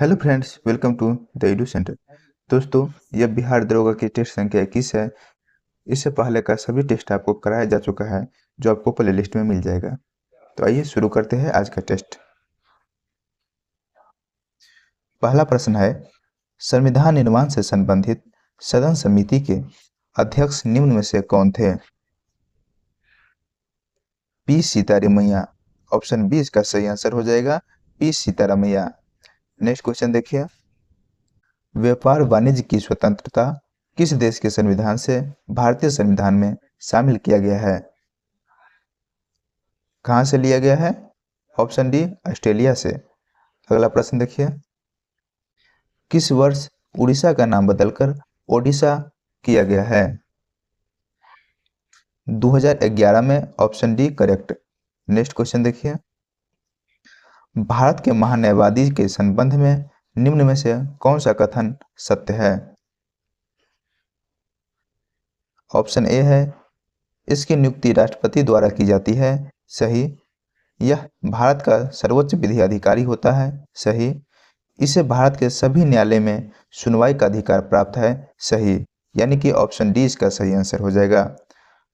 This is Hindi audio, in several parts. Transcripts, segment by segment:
Hello friends, welcome to the Edu Centre. दोस्तों, यह बिहार दरोगा की टेस्ट संख्या 21 है। इससे पहले का सभी टेस्ट आपको कराया जा चुका है, जो आपको प्ले लिस्ट में मिल जाएगा। तो आइए शुरू करते हैं आज का टेस्ट। पहला प्रश्न है, संविधान निर्माण से संबंधित सदन समिति के अध्यक्ष निम्न में से कौन थे? पी सीतारामैया। ऑप्शन बी इसका सही आंसर हो जाएगा, पी सीतारामैया। नेक्स्ट क्वेश्चन देखिए, व्यापार वाणिज्य की स्वतंत्रता किस देश के संविधान से भारतीय संविधान में शामिल किया गया है? कहाँ से लिया गया है? ऑप्शन डी ऑस्ट्रेलिया से। अगला प्रश्न देखिए, किस वर्ष उड़ीसा का नाम बदलकर ओडिशा किया गया है? 2011 में। Option D correct. Next question देखिए, भारत के महान्यायवादी के संबंध में निम्न में से कौन सा कथन सत्य है? ऑप्शन ए है, इसकी नियुक्ति राष्ट्रपति द्वारा की जाती है। सही। यह भारत का सर्वोच्च विधि अधिकारी होता है। सही। इसे भारत के सभी न्यायालय में सुनवाई का अधिकार प्राप्त है। सही। यानी कि ऑप्शन डी इसका सही आंसर हो जाएगा।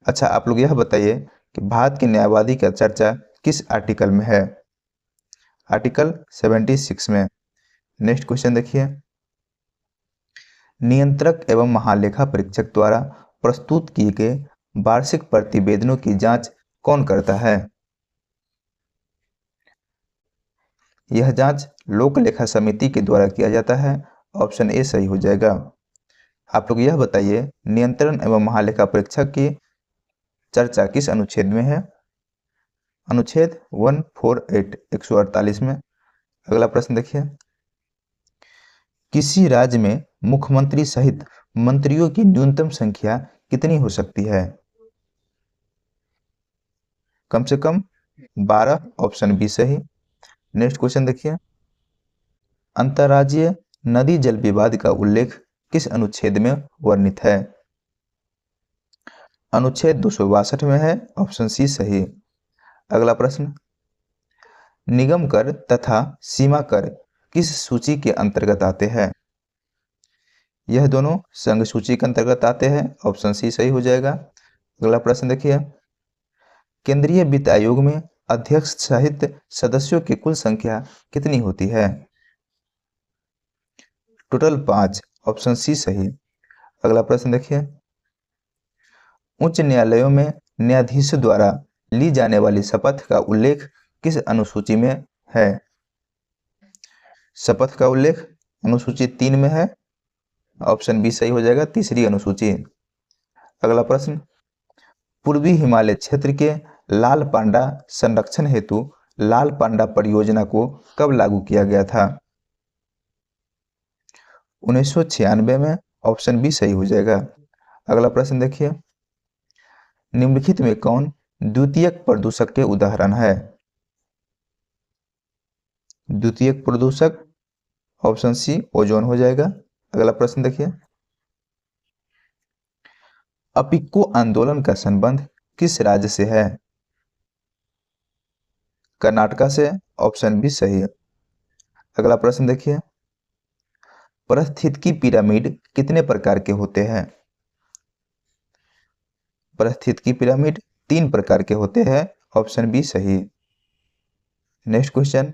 अच्छा, आप लोग यह बताइए कि भारत के न्यायवादी का चर्चा किस आर्टिकल में है? आर्टिकल 76 में। नेक्स्ट क्वेश्चन देखिए, नियंत्रक एवं महालेखा परीक्षक द्वारा प्रस्तुत किए गए वार्षिक प्रतिवेदनों की जांच कौन करता है? यह जांच लोक लेखा समिति के द्वारा किया जाता है। ऑप्शन ए सही हो जाएगा। आप लोग यह बताइए, नियंत्रण एवं महालेखा परीक्षक की चर्चा किस अनुच्छेद में है? अनुच्छेद 148 148 में। अगला प्रश्न देखिए, किसी राज्य में मुख्यमंत्री सहित मंत्रियों की न्यूनतम संख्या कितनी हो सकती है? कम से कम 12। ऑप्शन बी सही। नेक्स्ट क्वेश्चन देखिए, अंतर्राज्यीय नदी जल विवाद का उल्लेख किस अनुच्छेद में वर्णित है? अनुच्छेद 262 में है। ऑप्शन सी सही। अगला प्रश्न, निगम कर तथा सीमा कर किस सूची के अंतर्गत आते हैं? यह दोनों संघ सूची के अंतर्गत आते हैं। ऑप्शन सी सही हो जाएगा। अगला प्रश्न देखिए, केंद्रीय वित्त आयोग में अध्यक्ष सहित सदस्यों की कुल संख्या कितनी होती है? टोटल 5। ऑप्शन सी सही। अगला प्रश्न देखिए, उच्च न्यायालयों में न्यायाधीशों द्वारा ली जाने वाली शपथ का उल्लेख किस अनुसूची में है? शपथ का उल्लेख अनुसूची 3 में है। ऑप्शन बी सही हो जाएगा, तीसरी अनुसूची। अगला प्रश्न, पूर्वी हिमालय क्षेत्र के लाल पांडा संरक्षण हेतु लाल पांडा परियोजना को कब लागू किया गया था? 1996 में। ऑप्शन बी सही हो जाएगा। अगला प्रश्न देखिए, निम्नलिखित में कौन द्वितीयक प्रदूषक के उदाहरण है? द्वितीयक प्रदूषक ऑप्शन सी ओजोन हो जाएगा। अगला प्रश्न देखिए, अपिक्को आंदोलन का संबंध किस राज्य से है? कर्नाटका से। ऑप्शन बी सही है। अगला प्रश्न देखिए, परिस्थितिकी पिरामिड कितने प्रकार के होते हैं? परिस्थितिकी पिरामिड 3 प्रकार के होते हैं। ऑप्शन बी सही। नेक्स्ट क्वेश्चन,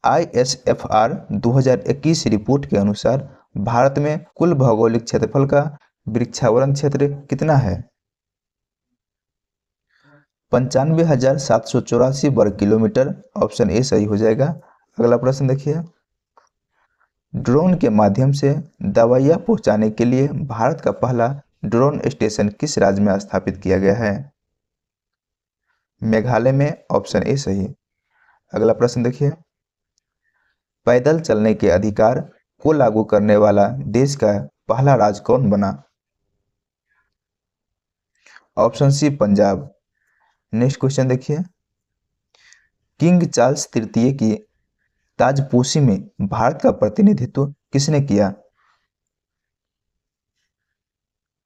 ISFR 2021 रिपोर्ट के अनुसार भारत में कुल भौगोलिक क्षेत्रफल का वृक्षावरण क्षेत्र कितना है? 95,784 वर्ग किलोमीटर। ऑप्शन ए सही हो जाएगा। अगला प्रश्न देखिए, ड्रोन के माध्यम से दवाइयाँ पहुंचाने के लिए भारत का पहला ड्रोन स्टेशन किस राज्य में स्थापित किया गया है? मेघालय में। ऑप्शन ए सही। अगला प्रश्न देखिए, पैदल चलने के अधिकार को लागू करने वाला देश का पहला राज्य कौन बना? Option C Punjab. Next question देखिए, किंग चार्ल्स तृतीय की ताजपोशी में भारत का प्रतिनिधित्व किसने किया?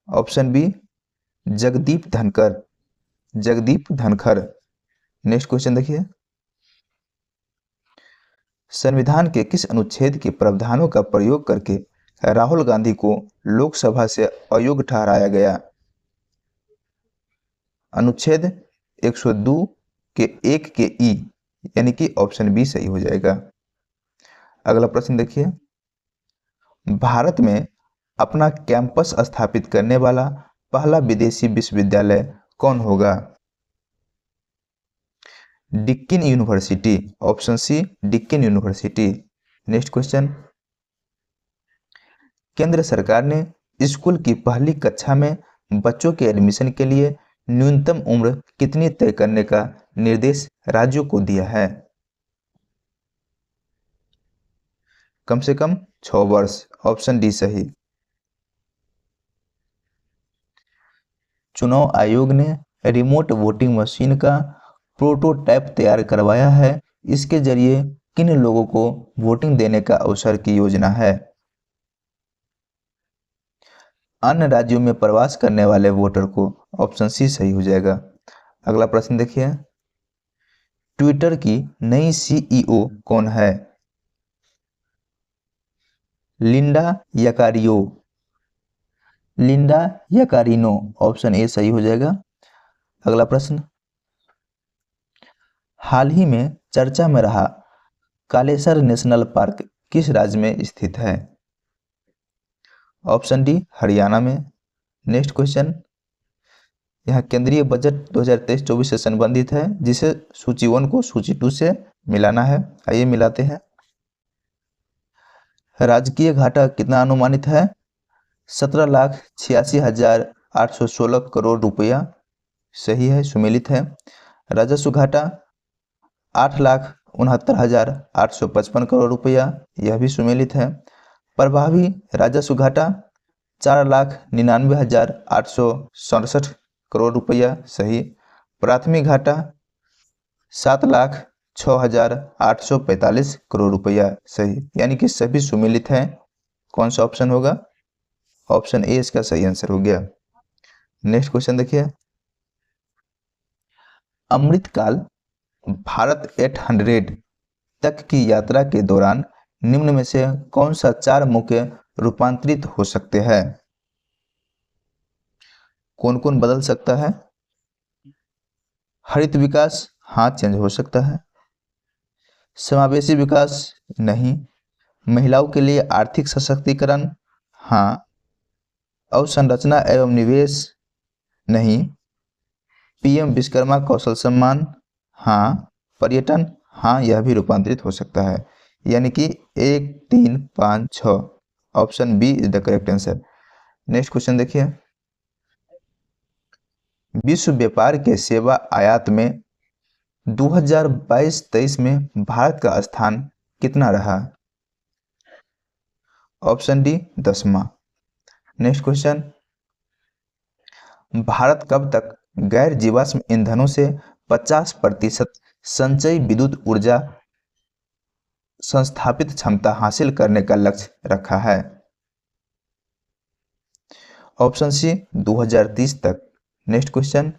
Option B Jagdeep Dhankhar. Jagdeep Dhankhar. Next question देखिए, संविधान के किस अनुच्छेद के प्रावधानों का प्रयोग करके राहुल गांधी को लोकसभा से अयोग्य ठहराया गया? अनुच्छेद 102 के 1 के ई, यानी कि ऑप्शन बी सही हो जाएगा। अगला प्रश्न देखिए, भारत में अपना कैंपस स्थापित करने वाला पहला विदेशी विश्वविद्यालय कौन होगा? Deakin university, option C Deakin university. Next question, केंद्र सरकार ने स्कूल की पहली कक्षा में बच्चों के एडमिशन के लिए न्यूनतम उम्र कितनी तय करने का निर्देश राज्यों को दिया है? कम से कम 6 वर्ष, ऑप्शन डी सही। चुनाव आयोग ने रिमोट वोटिंग मशीन का प्रोटोटाइप तैयार करवाया है। इसके जरिए किन लोगों को वोटिंग देने का अवसर की योजना है? अन्य राज्यों में प्रवास करने वाले वोटर को, ऑप्शन सी सही हो जाएगा। अगला प्रश्न देखिए, ट्विटर की नई सीईओ कौन है? लिंडा यकारियो, लिंडा यकारिनो, ऑप्शन ए सही हो जाएगा। अगला प्रश्न, हाल ही में चर्चा में रहा कालेसर नेशनल पार्क किस राज्य में स्थित है? ऑप्शन डी हरियाणा में। नेक्स्ट क्वेश्चन, यह केंद्रीय बजट 2023-24 से संबंधित है, जिसे सूची 1 को सूची 2 से मिलाना है। आइए मिलाते हैं। राजकीय घाटा कितना अनुमानित है? 17,86,816 करोड़ रुपया, सही है, सुमेलित है। राजस्व घाटा 8,69,855 करोड़ रुपया, यह भी सुमेलित है। प्रभावी राजस्व घाटा 4,99,867 करोड़ रुपया, सही। प्राथमिक घाटा 7,06,845 करोड़ रुपया, सही, यानी कि सभी सुमेलित हैं। कौन सा ऑप्शन होगा? ऑप्शन ए इसका सही आंसर हो गया। नेक्स्ट क्वेश्चन देखिए, अमृतकाल भारत 800 तक की यात्रा के दौरान निम्न में से कौन सा 4 मुख्य रूपांतरित हो सकते हैं? कौन कौन बदल सकता है? हरित विकास, हाँ चेंज हो सकता है। समावेशी विकास, नहीं। महिलाओं के लिए आर्थिक सशक्तिकरण, हाँ। अवसंरचना एवं निवेश, नहीं। पीएम विश्वकर्मा कौशल सम्मान, हाँ। पर्यटन, हाँ, यह भी रूपांतरित हो सकता है। यानी कि 1, 3, 5, 6, option B is the correct answer. Next question देखिए, विश्व व्यापार के सेवा आयात में 2022-23 में भारत का स्थान कितना रहा? ऑप्शन डी 10वां। नेक्स्ट क्वेश्चन, भारत कब तक गैर जीवाश्म ईंधनों से 50% संचयी विद्युत ऊर्जा संस्थापित क्षमता हासिल करने का लक्ष्य रखा है? ऑप्शन सी 2030 तक। नेक्स्ट क्वेश्चन,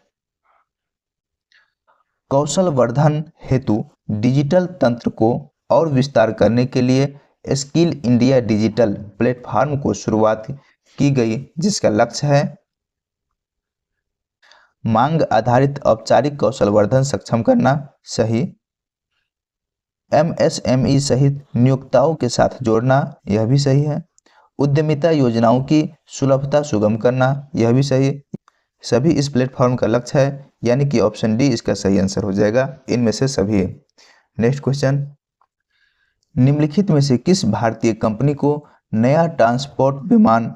कौशल वर्धन हेतु डिजिटल तंत्र को और विस्तार करने के लिए स्किल इंडिया डिजिटल प्लेटफॉर्म को शुरुआत की गई, जिसका लक्ष्य है मांग आधारित औपचारिक कौशल वर्धन सक्षम करना, सही। एमएसएमई सहित नियोक्ताओं के साथ जोड़ना, यह भी सही है। उद्यमिता योजनाओं की सुलभता सुगम करना, यह भी सही। सभी इस प्लेटफॉर्म का लक्ष्य है, यानी कि ऑप्शन डी इसका सही आंसर हो जाएगा, इनमें से सभी। नेक्स्ट क्वेश्चन, निम्नलिखित में से किस भारतीय कंपनी को नया ट्रांसपोर्ट विमान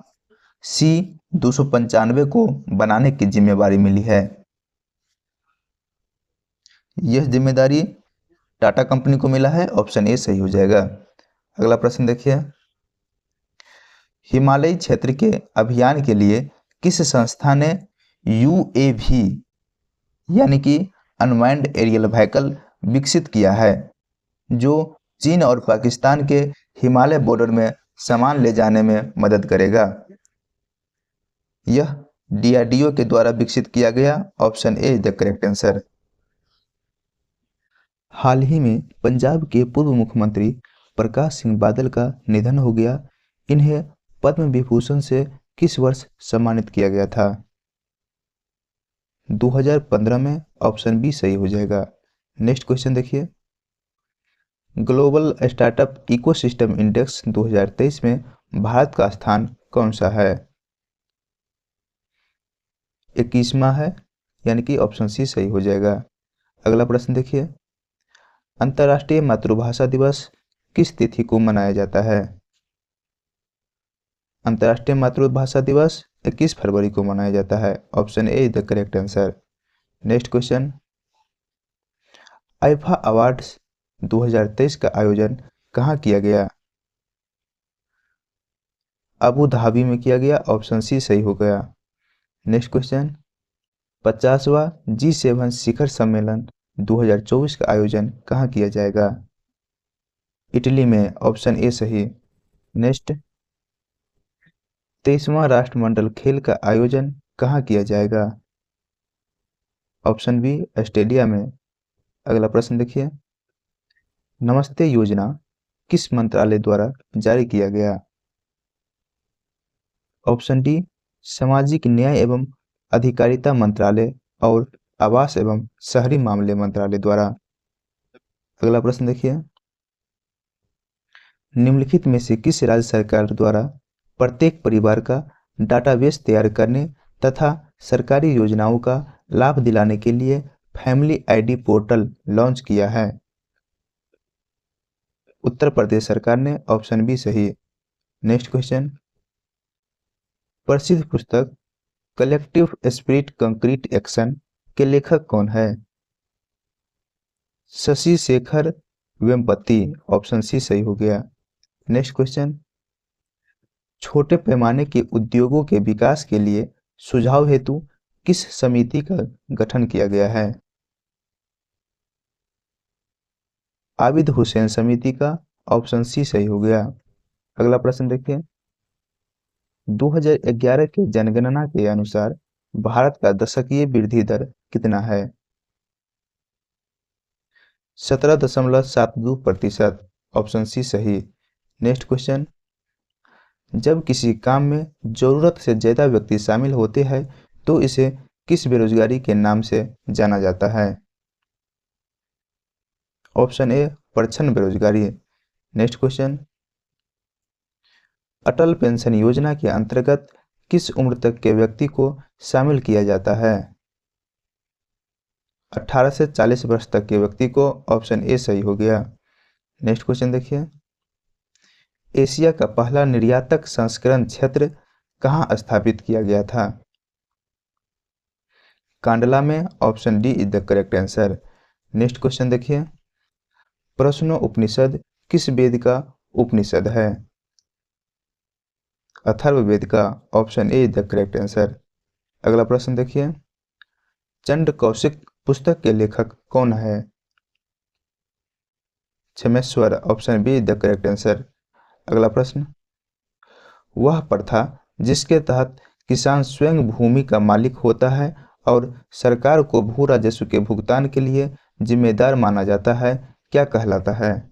C-295 को बनाने की जिम्मेदारी मिली है? यह जिम्मेदारी टाटा कंपनी को मिला है, ऑप्शन ए सही हो जाएगा। अगला प्रश्न देखिए, हिमालयी क्षेत्र के अभियान के लिए किस संस्था ने UAV यानी कि अनमैन्ड एरियल व्हीकल विकसित किया है, जो चीन और पाकिस्तान के हिमालय बॉर्डर में सामान ले जाने में मदद करेगा? यह DRDO के द्वारा विकसित किया गया, option A is the correct answer. हाल ही में पंजाब के पूर्व मुख्यमंत्री प्रकाश सिंह बादल का निधन हो गया। इन्हें पद्म विभूषण से किस वर्ष सम्मानित किया गया था? 2015 में। ऑप्शन बी सही हो जाएगा। नेक्स्ट क्वेश्चन देखिए, ग्लोबल स्टार्टअप इकोसिस्टम इंडेक्स 2023 में भारत का स्थान कौन सा है? 21वां है, यानी कि ऑप्शन सी सही हो जाएगा। अगला प्रश्न देखिए, अंतर्राष्ट्रीय मातृभाषा दिवस किस तिथि को मनाया जाता है? अंतर्राष्ट्रीय मातृभाषा दिवस 21 फरवरी को मनाया जाता है। Option A is the correct answer. Next question, IIFA awards 2023 का आयोजन कहाँ किया गया? अबू धाबी में किया गया। ऑप्शन सी सही हो गया। नेक्स्ट क्वेश्चन, 50वां G7 शिखर सम्मेलन 2024 का आयोजन कहाँ किया जाएगा? इटली में। ऑप्शन ए सही। नेक्स्ट, 23वां राष्ट्रमंडल खेल का आयोजन कहाँ किया जाएगा? ऑप्शन बी ऑस्ट्रेलिया में। अगला प्रश्न देखिए, नमस्ते योजना किस मंत्रालय द्वारा जारी किया गया? ऑप्शन डी सामाजिक न्याय एवं अधिकारिता मंत्रालय और आवास एवं शहरी मामले मंत्रालय द्वारा। अगला प्रश्न देखिए, निम्नलिखित में से किस राज्य सरकार द्वारा प्रत्येक परिवार का डाटाबेस तैयार करने तथा सरकारी योजनाओं का लाभ दिलाने के लिए फैमिली आईडी पोर्टल लॉन्च किया है? उत्तर प्रदेश सरकार ने। ऑप्शन बी सही। नेक्स्ट क्वेश्चन, प्रसिद्ध पुस्तक कलेक्टिव स्पिरिट कंक्रीट एक्शन के लेखक कौन है? शशि शेखर वेम्पति। ऑप्शन सी सही हो गया। नेक्स्ट क्वेश्चन, छोटे पैमाने के उद्योगों के विकास के लिए सुझाव हेतु किस समिति का गठन किया गया है? आबिद हुसैन समिति का। ऑप्शन सी सही हो गया। अगला प्रश्न देखिए, 2011 के जनगणना के अनुसार भारत का दशकीय वृद्धि दर कितना है? 17.72%। ऑप्शन सी सही। नेक्स्ट क्वेश्चन, जब किसी काम में जरूरत से ज्यादा व्यक्ति शामिल होते हैं तो इसे किस बेरोजगारी के नाम से जाना जाता है? ऑप्शन ए परछन बेरोजगारी। नेक्स्ट क्वेश्चन, अटल पेंशन योजना के अंतर्गत किस उम्र तक के व्यक्ति को शामिल किया जाता है? 18 से 40 वर्ष तक के व्यक्ति को। ऑप्शन ए सही हो गया। नेक्स्ट क्वेश्चन देखिए, एशिया का पहला निर्यातक संस्करण क्षेत्र कहाँ स्थापित किया गया था? कांडला में। Option D is the correct answer. Next question देखिए, प्रश्नो उपनिषद किस वेद का उपनिषद है? अथर्ववेद का। Option A is the correct answer. अगला प्रश्न देखिए, चंड कौशिक पुस्तक के लेखक कौन है? Kshameshwar. Option B is the correct answer. अगला प्रश्न, वह प्रथा जिसके तहत किसान स्वयं भूमि का मालिक होता है और सरकार को भू राजस्व के भुगतान के लिए जिम्मेदार माना जाता है, क्या कहलाता है?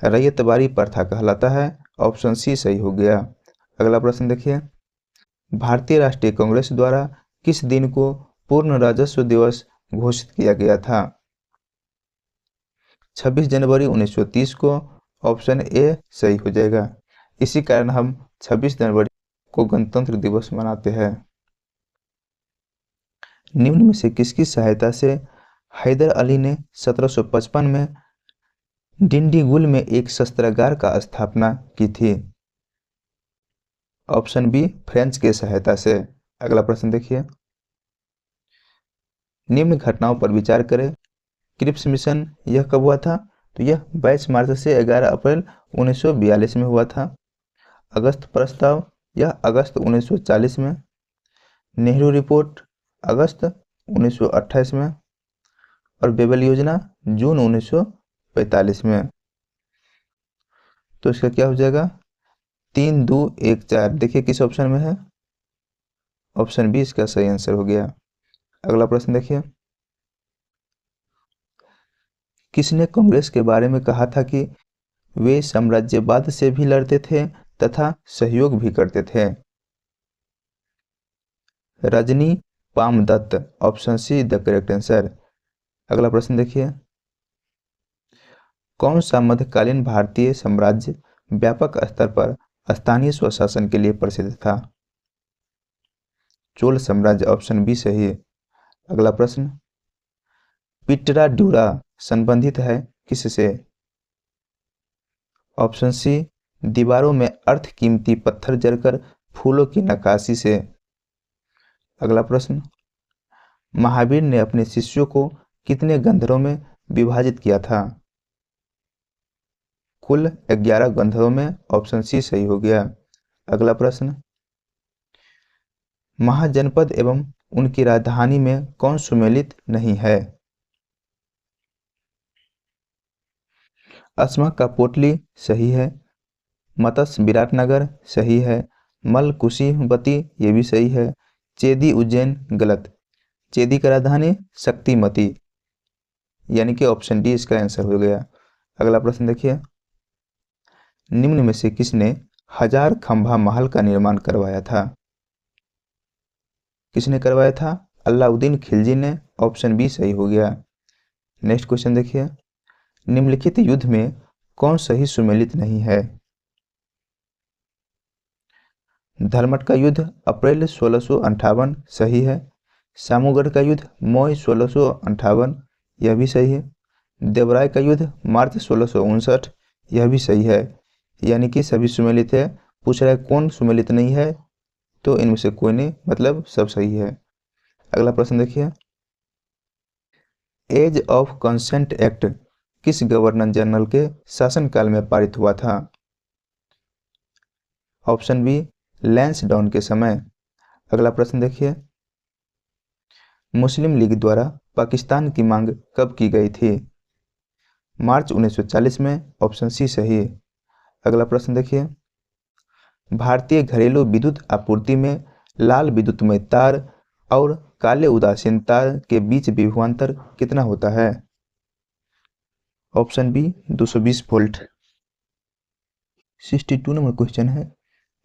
रैयतबाड़ी प्रथा कहलाता है। ऑप्शन सी सही हो गया। अगला प्रश्न देखिए, भारतीय राष्ट्रीय कांग्रेस द्वारा किस दिन को पूर्ण राजस्व दिवस घोषित किया गया था? 26 जनवरी 1930 को। ऑप्शन ए सही हो जाएगा। इसी कारण हम 26 जनवरी को गणतंत्र दिवस मनाते हैं। निम्न में से किसकी सहायता से हैदर अली ने 1755 में डिंडीगुल में एक शस्त्रागार का स्थापना की थी? ऑप्शन बी फ्रेंच के सहायता से। अगला प्रश्न देखिए, निम्न घटनाओं पर विचार करें। क्रिप्स मिशन यह कब हुआ था? तो यह 22 मार्च से 11 अप्रैल 1942 में हुआ था। अगस्त प्रस्ताव यह अगस्त 1940 में। नेहरू रिपोर्ट अगस्त 1928 में। और बेबल योजना जून 1945 में। तो इसका क्या हो जाएगा? 3, 2, 1, 4। देखिए किस ऑप्शन में है। ऑप्शन बी इसका सही आंसर हो गया। अगला प्रश्न देखिए, किसने कांग्रेस के बारे में कहा था कि वे साम्राज्यवाद से भी लड़ते थे तथा सहयोग भी करते थे? Rajani Palme Dutt. Option C the correct answer. अगला प्रश्न देखिए, कौन सा मध्यकालीन भारतीय साम्राज्य व्यापक स्तर पर स्थानीय स्वशासन के लिए प्रसिद्ध था? चोल साम्राज्य। ऑप्शन बी सही है। अगला प्रश्न, पिटराडूरा संबंधित है किससे? ऑप्शन सी, दीवारों में अर्ध कीमती पत्थर जड़कर फूलों की नक्काशी से। अगला प्रश्न, महावीर ने अपने शिष्यों को कितने गंधर्वों में विभाजित किया था? कुल 11 गंधर्वों में। ऑप्शन सी सही हो गया। अगला प्रश्न, महाजनपद एवं उनकी राजधानी में कौन सुमेलित नहीं है? अस्मा का पोटली सही है। मत्स्य विराटनगर सही है। मल कुशीवती ये भी सही है। चेदी उज्जैन गलत। चेदी का राजधानी शक्तिमती, यानी कि ऑप्शन डी इसका आंसर हो गया। अगला प्रश्न देखिए, निम्न में से किसने 1000 खंभा महल का निर्माण करवाया था? किसने करवाया था? अलाउद्दीन खिलजी ने। ऑप्शन बी सही हो गया। नेक्स्ट क्वेश्चन देखिए, निम्नलिखित युद्ध में कौन सही सुमेलित नहीं है? धर्मट का युद्ध अप्रैल 1658 सही है। सामूगढ़ का युद्ध मई 1658 यह भी सही है। देवराय का युद्ध मार्च 1659 यह भी सही है, यानी कि सभी सुमेलित है। पूछ रहा है कौन सुमेलित नहीं है, तो इनमें से कोई नहीं, मतलब सब सही है। अगला प्रश्न देखिए, एज ऑफ कंसेंट एक्ट किस गवर्नर जनरल के शासनकाल में पारित हुआ था? ऑप्शन बी, लैंसडाउन के समय। अगला प्रश्न देखिए, मुस्लिम लीग द्वारा पाकिस्तान की मांग कब की गई थी? मार्च 1940 में। ऑप्शन सी सही है। अगला प्रश्न देखिए, भारतीय घरेलू विद्युत आपूर्ति में लाल विद्युतमय तार और काले उदासीन तार के बीच विभवांतर कितना होता है? Option B 220 volt. 62 number question है,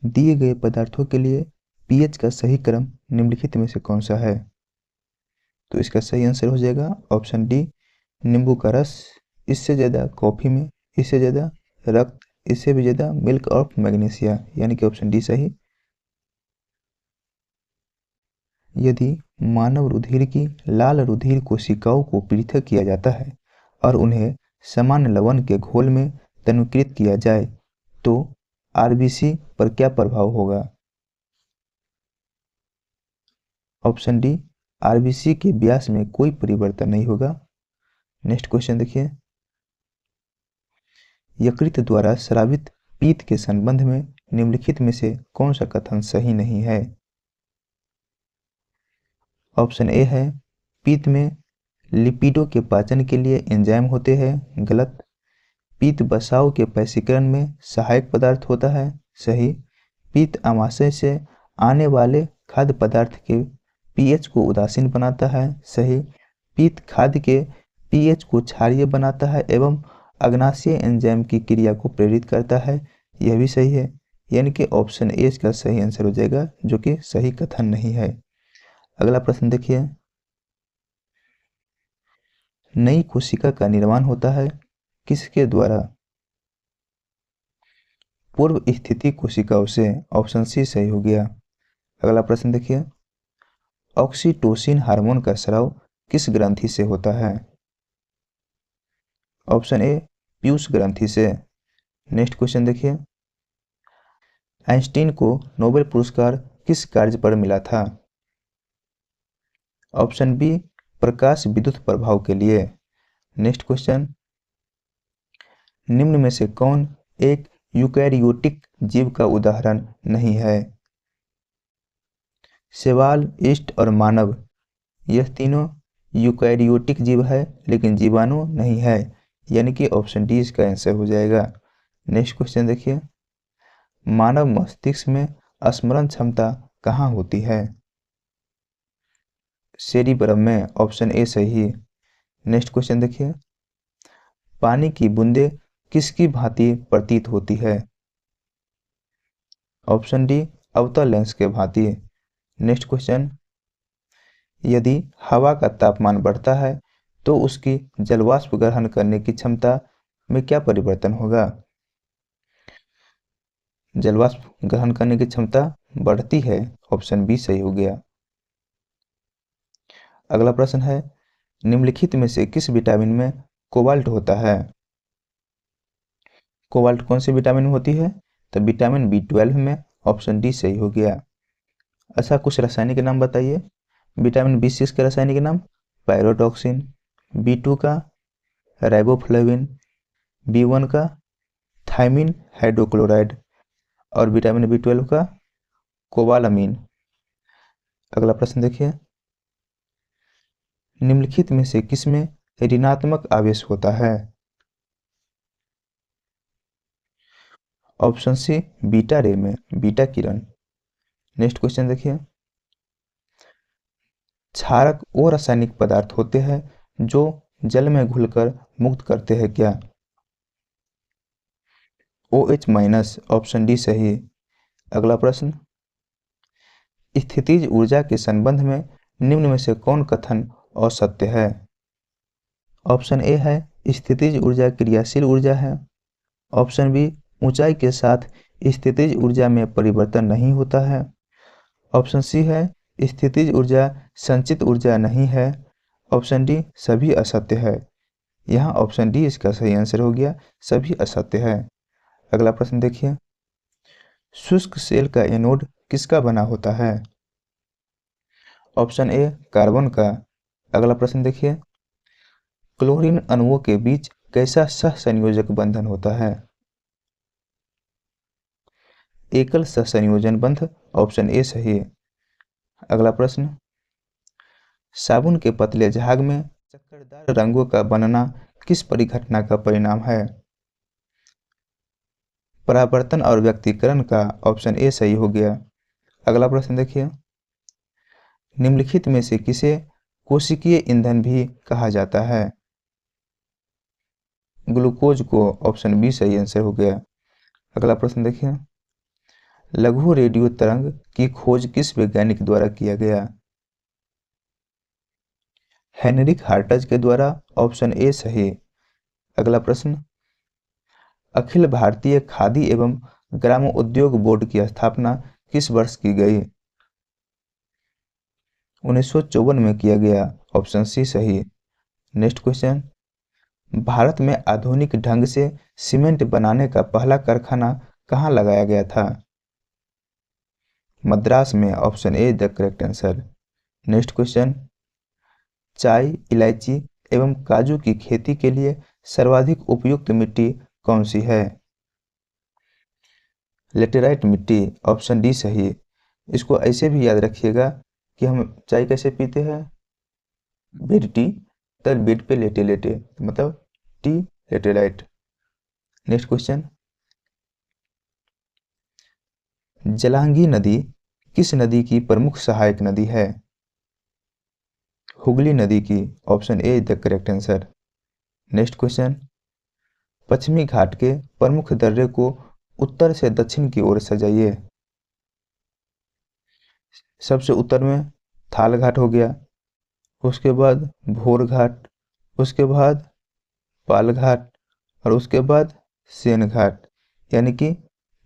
दिए गए पदार्थों के लिए पीएच का सही क्रम निम्नलिखित में से कौन सा है? तो इसका सही आंसर हो जाएगा ऑप्शन डी, नींबू का रस। इससे ज़्यादा कॉफ़ी में, इससे ज़्यादा रक्त, इससे भी ज़्यादा मिल्क ऑफ मैग्नीशिया, यानी कि ऑप्शन डी सही। यदि मानव रुधिर की लाल रुधिर कोशिकाओं को पृथक किया जाता है और उन्हें सामान्य लवण के घोल में तनुकृत किया जाए तो आरबीसी पर क्या प्रभाव होगा? ऑप्शन डी, आरबीसी के व्यास में कोई परिवर्तन नहीं होगा। नेक्स्ट क्वेश्चन देखिए, यकृत द्वारा स्रावित पीत के संबंध में निम्नलिखित में से कौन सा कथन सही नहीं है? ऑप्शन ए है, पीत में लिपिडों के पाचन के लिए एंजाइम होते हैं। गलत। पीत वसाव के पैसिकरण में सहायक पदार्थ होता है। सही। पीत आमाशय से आने वाले खाद्य पदार्थ के पीएच को उदासीन बनाता है। सही। पीत खाद्य के पीएच को क्षारीय बनाता है एवं अग्नाशय एंजाइम की क्रिया को प्रेरित करता है। यह भी सही है, यानी कि ऑप्शन ए इसका सही आंसर हो जाएगा, जो कि सही कथन नहीं है। अगला प्रश्न देखिए, नई कोशिका का निर्माण होता है किसके द्वारा? पूर्व स्थिति कोशिकाओं से। ऑप्शन सी सही हो गया। अगला प्रश्न देखिए, ऑक्सीटोसिन हार्मोन का स्राव किस ग्रंथि से होता है? ऑप्शन ए, पीयूष ग्रंथि से। नेक्स्ट क्वेश्चन देखिए, आइंस्टीन को नोबेल पुरस्कार किस कार्य पर मिला था? ऑप्शन बी, प्रकाश विद्युत प्रभाव के लिए। नेक्स्ट क्वेश्चन, निम्न में से कौन एक यूकैरियोटिक जीव का उदाहरण नहीं है? शैवाल, यीस्ट और मानव, यह तीनों यूकैरियोटिक जीव है लेकिन जीवाणु नहीं है, यानी कि ऑप्शन डी इसका आंसर हो जाएगा। नेक्स्ट क्वेश्चन देखिए, मानव मस्तिष्क में स्मरण क्षमता कहाँ होती है? सेरिब्रम में। ऑप्शन ए सही। नेक्स्ट क्वेश्चन देखिए, पानी की बूंदें किसकी भांति प्रतीत होती है? ऑप्शन डी, अवतल लेंस के भांति। नेक्स्ट क्वेश्चन, यदि हवा का तापमान बढ़ता है तो उसकी जलवाष्प ग्रहण करने की क्षमता में क्या परिवर्तन होगा? जलवाष्प ग्रहण करने की क्षमता बढ़ती है। ऑप्शन बी सही हो गया। अगला प्रश्न है, निम्नलिखित में से किस विटामिन में कोबाल्ट होता है? कोबाल्ट कौन सी विटामिन में होती है? तो विटामिन B12 में। ऑप्शन डी सही हो गया। अच्छा, कुछ रासायनिक नाम बताइए। विटामिन B6 के रासायनिक नाम, पायरोटॉक्सिन, B2 का राइबोफ्लेविन, B1 का थायमिन हाइड्रोक्लोराइड और विटामिन B12 का कोबालामीन। अगला प्रश्न देखिए, निम्नलिखित में से किसमें ऋणात्मक आवेश होता है? ऑप्शन सी, बीटा रे में, बीटा किरण। नेक्स्ट क्वेश्चन देखिए, क्षारक वो रासायनिक पदार्थ होते हैं जो जल में घुलकर मुक्त करते हैं क्या? OH-। ऑप्शन डी सही। अगला प्रश्न, स्थितिज ऊर्जा के संबंध में निम्न में से कौन कथन असत्य है? ऑप्शन ए है, स्थितिज ऊर्जा क्रियाशील ऊर्जा है। ऑप्शन बी, ऊंचाई के साथ स्थितिज ऊर्जा में परिवर्तन नहीं होता है। ऑप्शन सी है, स्थितिज ऊर्जा संचित ऊर्जा नहीं है। ऑप्शन डी, सभी असत्य है। यहाँ ऑप्शन डी इसका सही आंसर हो गया, सभी असत्य है। अगला प्रश्न देखिए, शुष्क सेल का एनोड किसका बना होता है? ऑप्शन ए, कार्बन का। अगला प्रश्न देखिए, क्लोरीन अणुओं के बीच कैसा सहसंयोजक बंधन होता है? एकल सहसंयोजन बंध। ऑप्शन ए सही है। अगला प्रश्न, साबुन के पतले झाग में चक्करदार रंगों का बनना किस परिघटना का परिणाम है? परावर्तन और व्यक्तीकरण का। ऑप्शन ए सही हो गया। अगला प्रश्न देखिए, निम्नलिखित में से किसे कोशिकीय ईंधन भी कहा जाता है? ग्लूकोज को। ऑप्शन बी सही आंसर हो गया। अगला प्रश्न देखिए, लघु रेडियो तरंग की खोज किस वैज्ञानिक द्वारा किया गया? हेनरिक हार्टज के द्वारा। ऑप्शन ए सही। अगला प्रश्न, अखिल भारतीय खादी एवं ग्राम उद्योग बोर्ड की स्थापना किस वर्ष की गई? 1954 में किया गया। ऑप्शन सी सही। नेक्स्ट क्वेश्चन, भारत में आधुनिक ढंग से सीमेंट बनाने का पहला कारखाना कहाँ लगाया गया था? मद्रास में। Option A the correct answer. Next question, चाय, इलायची एवं काजू की खेती के लिए सर्वाधिक उपयुक्त मिट्टी कौन सी है? लेटेराइट मिट्टी। ऑप्शन डी सही। इसको ऐसे भी याद रखिएगा कि हम चाय कैसे पीते हैं, बेड टी, तर बेड पे लेटे लेटे, मतलब T laterite. Next question, Jalangi नदी किस नदी की प्रमुख सहायक नदी है? हुगली नदी की। Option A the correct answer. Next question, पश्चिमी घाट के प्रमुख दर्रे को उत्तर से दक्षिण की ओर सजाइए। सबसे उत्तर में थाल घाट हो गया, उसके बाद भोर घाट, उसके बाद पाल घाट और उसके बाद सेन घाट, यानी कि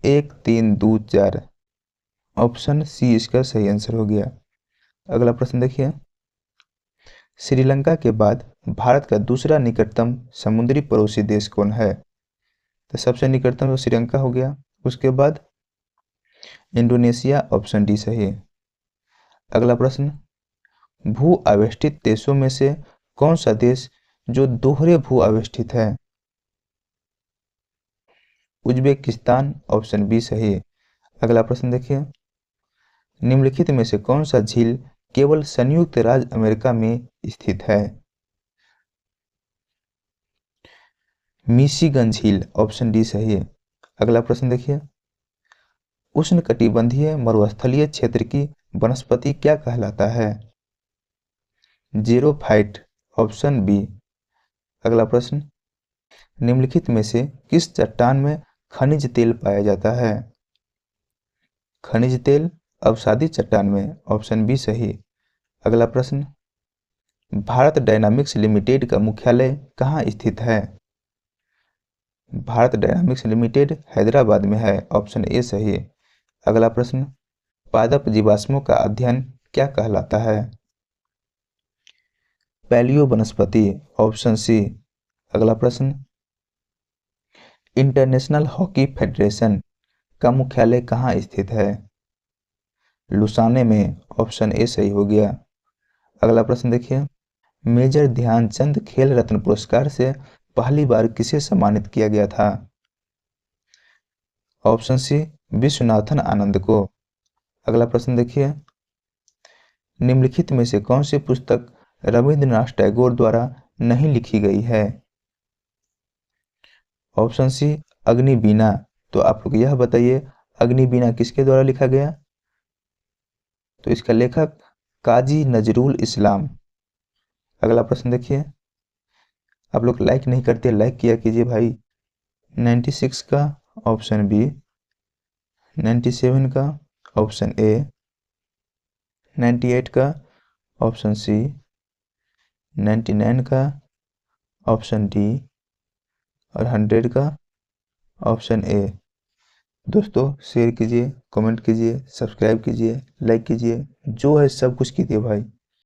1 3 2 4। ऑप्शन सी इसका सही आंसर हो गया। अगला प्रश्न देखिए, श्रीलंका के बाद भारत का दूसरा निकटतम समुद्री पड़ोसी देश कौन है? तो सबसे निकटतम तो श्रीलंका हो गया, उसके बाद इंडोनेशिया। ऑप्शन डी सही। अगला प्रश्न, भू आवेष्टित देशों में से कौन सा देश जो दोहरे भू आवेष्टित है? उज्बेकिस्तान। ऑप्शन बी सही। अगला प्रश्न देखिए, निम्नलिखित में से कौन सा झील केवल संयुक्त राज्य अमेरिका में स्थित है? मिशिगन झील। ऑप्शन डी सही है। अगला प्रश्न देखिए, उष्णकटिबंधीय मरुस्थलीय क्षेत्र की वनस्पति क्या कहलाता है? जीरोफाइट। Option B. अगला प्रश्न, निम्नलिखित में से किस चट्टान में खनिज तेल पाया जाता है? खनिज तेल अवसादी चट्टान में। ऑप्शन बी सही। अगला प्रश्न, भारत डायनामिक्स लिमिटेड का मुख्यालय कहाँ स्थित है? भारत डायनामिक्स लिमिटेड हैदराबाद में है। ऑप्शन ए सही। अगला प्रश्न, पादप जीवाश्मों का अध्ययन क्या कहलाता है? पैलियो वनस्पति। Option C. अगला प्रश्न, इंटरनेशनल हॉकी फेडरेशन का मुख्यालय कहाँ स्थित है? लुसाने में। ऑप्शन ए सही हो गया। अगला प्रश्न देखिए, मेजर ध्यानचंद खेल रत्न पुरस्कार से पहली बार किसे सम्मानित किया गया था? ऑप्शन सी, विश्वनाथन आनंद को। अगला प्रश्न देखिए, निम्नलिखित में से कौन सी पुस्तक रविंद्रनाथ टैगोर द्वारा नहीं लिखी गई है? Option C, Agniveena. तो आप लोग यह बताइए, अग्निवीणा किसके द्वारा लिखा गया? तो इसका लेखक काजी नजरुल इस्लाम। अगला प्रश्न देखिए, आप लोग लाइक नहीं करते, लाइक किया कीजिए भाई। 96 का ऑप्शन बी, 97 का ऑप्शन ए, 98 का ऑप्शन सी, 99 का ऑप्शन डी और 100 का ऑप्शन ए। दोस्तों शेयर कीजिए, कमेंट कीजिए, सब्सक्राइब कीजिए, लाइक कीजिए, जो है सब कुछ कीजिए भाई।